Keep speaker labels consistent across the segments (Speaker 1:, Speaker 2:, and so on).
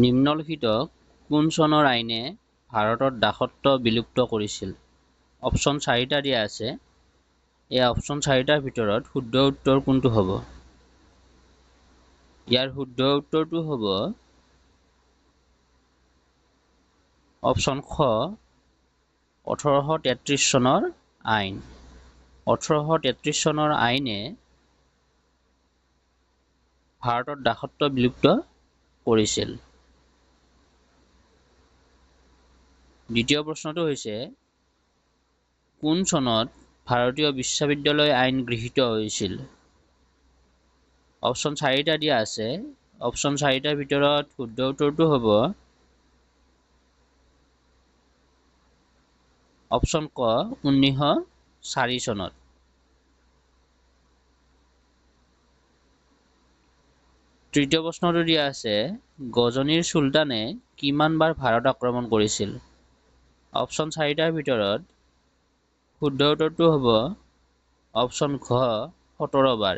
Speaker 1: নিম্নলিখিত কোন চনৰ আইনে ভাৰতত দাসত্ব বিলুপ্ত কৰিছিল? অপশ্যন 4টা দিয়া আছে। এই অপশ্যন 4টাৰ ভিতৰত শুদ্ধ উত্তৰ কোনটো হ'ব? ইয়াৰ শুদ্ধ উত্তৰটো হ'ব অপশ্যন খ 1833 চনৰ আইন। 1833 চনৰ আইনে ভাৰতত দাসত্ব বিলুপ্ত কৰিছিল। দ্বিতীয় প্ৰশ্নটো হৈছে কোন চনত ভাৰতীয় বিশ্ববিদ্যালয় আইন গৃহীত হৈছিল? অপশ্যন 4টা দিয়া আছে। অপশ্যন 4টাৰ ভিতৰত শুদ্ধ উত্তৰটো হ'ব অপশ্যন ক 1904 চনত। তৃতীয় প্ৰশ্নটো দিয়া আছে গজনীৰ চুলতানে কিমানবাৰ ভাৰত আক্ৰমণ কৰিছিল? অপশ্যন 4টাৰ ভিতৰত শুদ্ধ উত্তৰটো হ'ব অপশ্যন ঘ 17 বাৰ।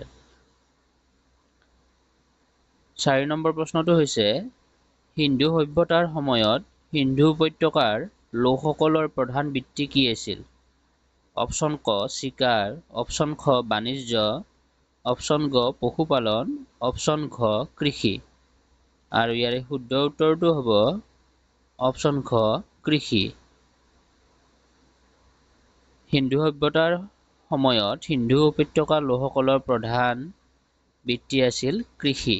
Speaker 1: 4 নম্বৰ প্ৰশ্নটো হৈছে সিন্ধু সভ্যতাৰ সময়ত সিন্ধু উপত্যকাৰ লোকসকলৰ প্ৰধান বৃত্তি কি আছিল? অপশ্যন ক চিকাৰ, অপশ্যন খ বাণিজ্য, অপশ্যন গ পশুপালন, অপশ্যন ঘ কৃষি। আৰু ইয়াৰে শুদ্ধ উত্তৰটো হ'ব অপশ্যন ঘ কৃষি। সিন্ধু সভ্যতাৰ সময়ত সিন্ধু উপত্যকাৰ লোকসকলৰ প্ৰধান বৃত্তি আছিল কৃষি।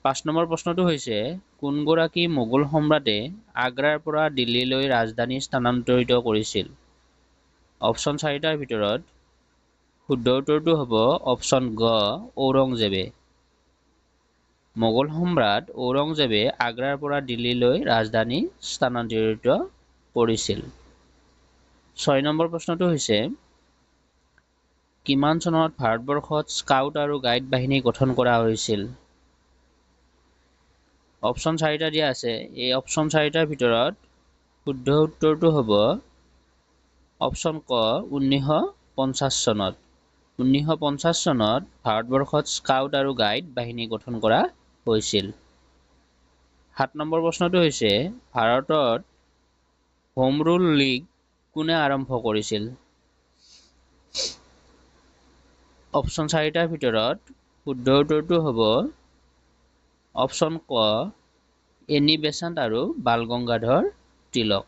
Speaker 1: 5 নম্বৰ প্ৰশ্নটো হৈছে কোনগৰাকী মোগল সম্ৰাটে আগ্ৰাৰ পৰা দিল্লীলৈ ৰাজধানী স্থানান্তৰিত কৰিছিল? অপশ্যন 4টাৰ ভিতৰত শুদ্ধ উত্তৰটো হ'ব অপশ্যন গ ঔৰংজেবে। মোগল সম্ৰাট ঔৰংজেবে আগ্ৰাৰ পৰা দিল্লীলৈ ৰাজধানী স্থানান্তৰিত কৰিছিল। 6 নম্বৰ প্ৰশ্নটো হৈছে কিমান চনত ভাৰতবৰ্ষত স্কাউট আৰু গাইড বাহিনী গঠন কৰা হৈছিল? অপশ্যন 4টা দিয়া আছে। এই অপশ্যন 4টাৰ ভিতৰত শুদ্ধ উত্তৰটো হ'ব অপশ্যন ক 1950 চনত। 1950 চনত ভাৰতবৰ্ষত স্কাউট আৰু গাইড বাহিনী গঠন কৰা হৈছিল। 7 নম্বৰ প্ৰশ্নটো হৈছে ভাৰতত হোম ৰুল লীগ কোনে আৰম্ভ কৰিছিল? অপশ্যন 4টাৰ ভিতৰত শুদ্ধ উত্তৰটো হ'ব অপশ্যন ক এনি বেচাণ্ট আৰু বাল গংগাধৰ তিলক।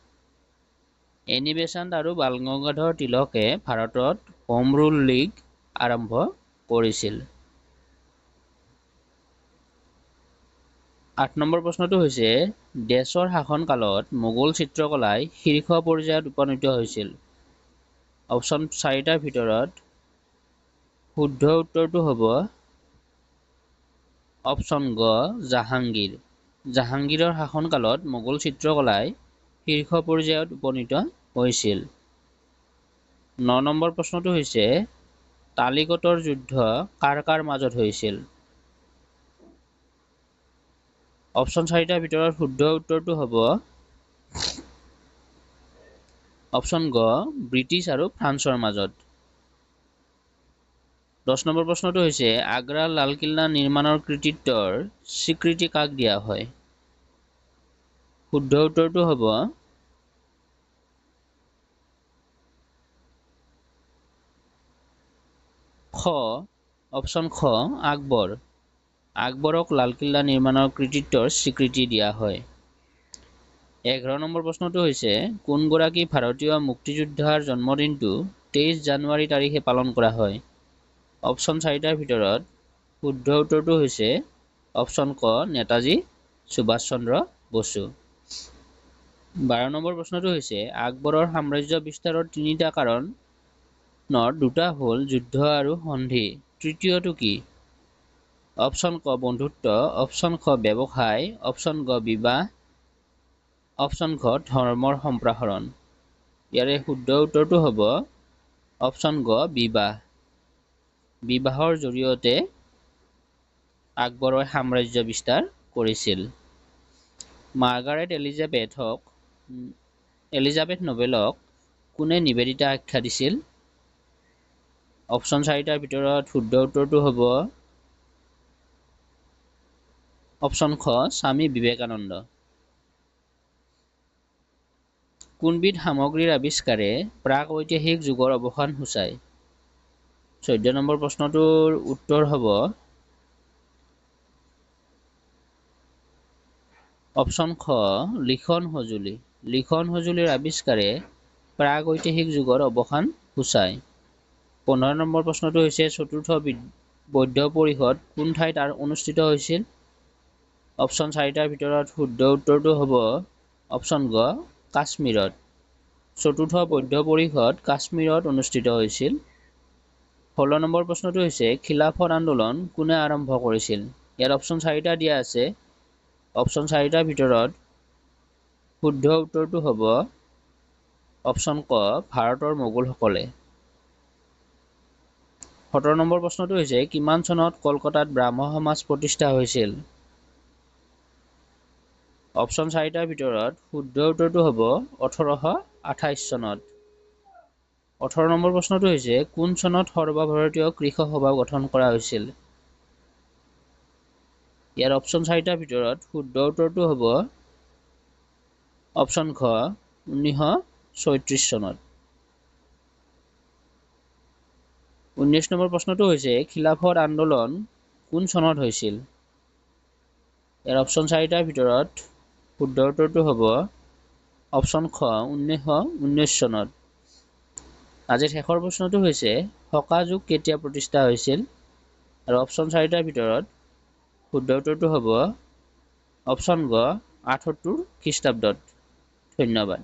Speaker 1: এনি বেচাণ্ট আৰু বাল গংগাধৰ তিলকে ভাৰতত হোম ৰুল লীগ আৰম্ভ কৰিছিল। 8 নম্বৰ প্ৰশ্নটো হৈছে দেশৰ শাসনকালত মোগল চিত্ৰকলাই শীৰ্ষ পৰ্যায়ত উপনীত হৈছিল। অপশ্যন 4টাৰ ভিতৰত শুদ্ধ উত্তৰটো হ'ব অপশ্যন গ জাহাংগীৰ। জাহাংগীৰৰ শাসনকালত মোগল চিত্ৰকলাই শীৰ্ষ পৰ্যায়ত উপনীত হৈছিল। 9 নম্বৰ প্ৰশ্নটো হৈছে তালিকতৰ যুদ্ধ কাৰ কাৰ মাজত হৈছিল? অপশ্যন 4টাৰ ভিতৰত শুদ্ধ উত্তৰটো হ'ব অপশ্যন গ ব্ৰিটিছ আৰু ফ্ৰান্সৰ মাজত। 10 নম্বৰ প্ৰশ্নটো হৈছে আগ্ৰা লালকিল্লা নিৰ্মাণৰ কৃতিত্বৰ স্বীকৃতি কাক দিয়া হয়? শুদ্ধ উত্তৰটো হ'ব খ অপশ্যন খ আকবৰ। আকবৰক লালকিল্লা নিৰ্মাণৰ কৃতিত্বৰ স্বীকৃতি দিয়া হয়। 11 নম্বৰ প্ৰশ্নটো হৈছে কোনগৰাকী ভাৰতীয় মুক্তিযোদ্ধাৰ জন্মদিনটো 23 জানুৱাৰী তাৰিখে পালন কৰা হয়? অপশ্যন 4টাৰ ভিতৰত শুদ্ধ উত্তৰটো হৈছে অপশ্যন ক নেতাজী সুভাষ চন্দ্ৰ বসু। 12 নম্বৰ প্ৰশ্নটো হৈছে আকবৰৰ সাম্ৰাজ্য বিস্তাৰৰ 3টা কাৰণৰ 2টা হ'ল যুদ্ধ আৰু সন্ধি, তৃতীয়টো কি? অপশ্যন ক বন্ধুত্ব, অপশ্যন খ ব্যৱসায়, অপশ্যন গ বিবাহ, অপশ্যন ঘ ধৰ্মৰ সম্প্ৰসাৰণ। ইয়াৰে শুদ্ধ উত্তৰটো হ'ব অপশ্যন গ বিবাহ। বিবাহৰ জৰিয়তে আকবৰে সাম্ৰাজ্য বিস্তাৰ কৰিছিল। মাৰ্গাৰেট এলিজাবেথ নোবেলক কোনে নিবেদিতা আখ্যা দিছিল? অপশ্যন 4টাৰ ভিতৰত শুদ্ধ উত্তৰটো হ'ব অপশ্যন খ স্বামী বিবেকানন্দ। কোনবিধ সামগ্ৰীৰ আৱিষ্কাৰে প্ৰাক-ঐতিহাসিক যুগৰ অৱসান সূচায়? 14 নম্বৰ প্ৰশ্নটোৰ উত্তৰ হ'ব অপশ্যন খ লিখন সঁজুলি। লিখন সঁজুলিৰ আৱিষ্কাৰে প্ৰাক-ঐতিহাসিক যুগৰ অৱসান সূচায়। 15 নম্বৰ প্ৰশ্নটো হৈছে চতুৰ্থ বৌদ্ধ পৰিষদ কোন ঠাইত অনুষ্ঠিত হৈছিল? অপশ্যন 4টাৰ ভিতৰত শুদ্ধ উত্তৰটো হ'ব অপশ্যন গ কাশ্মীৰত। চতুৰ্থ বৌদ্ধ পৰিষদ কাশ্মীৰত অনুষ্ঠিত হৈছিল। 16 নম্বৰ প্ৰশ্নটো হৈছে খিলাফত আন্দোলন কোনে আৰম্ভ কৰিছিল? ইয়াত অপশ্যন 4টা দিয়া আছে। অপশ্যন 4টাৰ ভিতৰত শুদ্ধ উত্তৰটো হ'ব অপশ্যন ক ভাৰতৰ মোগলসকলে। 17 নম্বৰ প্ৰশ্নটো হৈছে কিমান চনত কলকাতাত ব্ৰাহ্ম সমাজ প্ৰতিষ্ঠা হৈছিল? অপশ্যন 4টাৰ ভিতৰত শুদ্ধ উত্তৰটো হ'ব 1828 চনত। 18 নম্বৰ প্ৰশ্নটো হৈছে কোন চনত সৰ্বভাৰতীয় কৃষক সভা গঠন কৰা হৈছিল? ইয়াৰ অপশ্যন 4টাৰ ভিতৰত শুদ্ধ উত্তৰটো হ'ব অপশ্যন খ 1936 চনত। 19 নম্বৰ প্ৰশ্নটো হৈছে খিলাফত আন্দোলন কোন চনত হৈছিল? ইয়াৰ অপশ্যন 4টাৰ ভিতৰত শুদ্ধ উত্তৰটো হ'ব অপশ্যন খ 1919 চনত। আজিৰ শেষৰ প্ৰশ্নটো হৈছে শকা যুগ কেতিয়া প্ৰতিষ্ঠা হৈছিল? আৰু অপশ্যন 4টাৰ ভিতৰত শুদ্ধ উত্তৰটো হ'ব অপশ্যন গ 78 খ্ৰীষ্টাব্দত। ধন্যবাদ।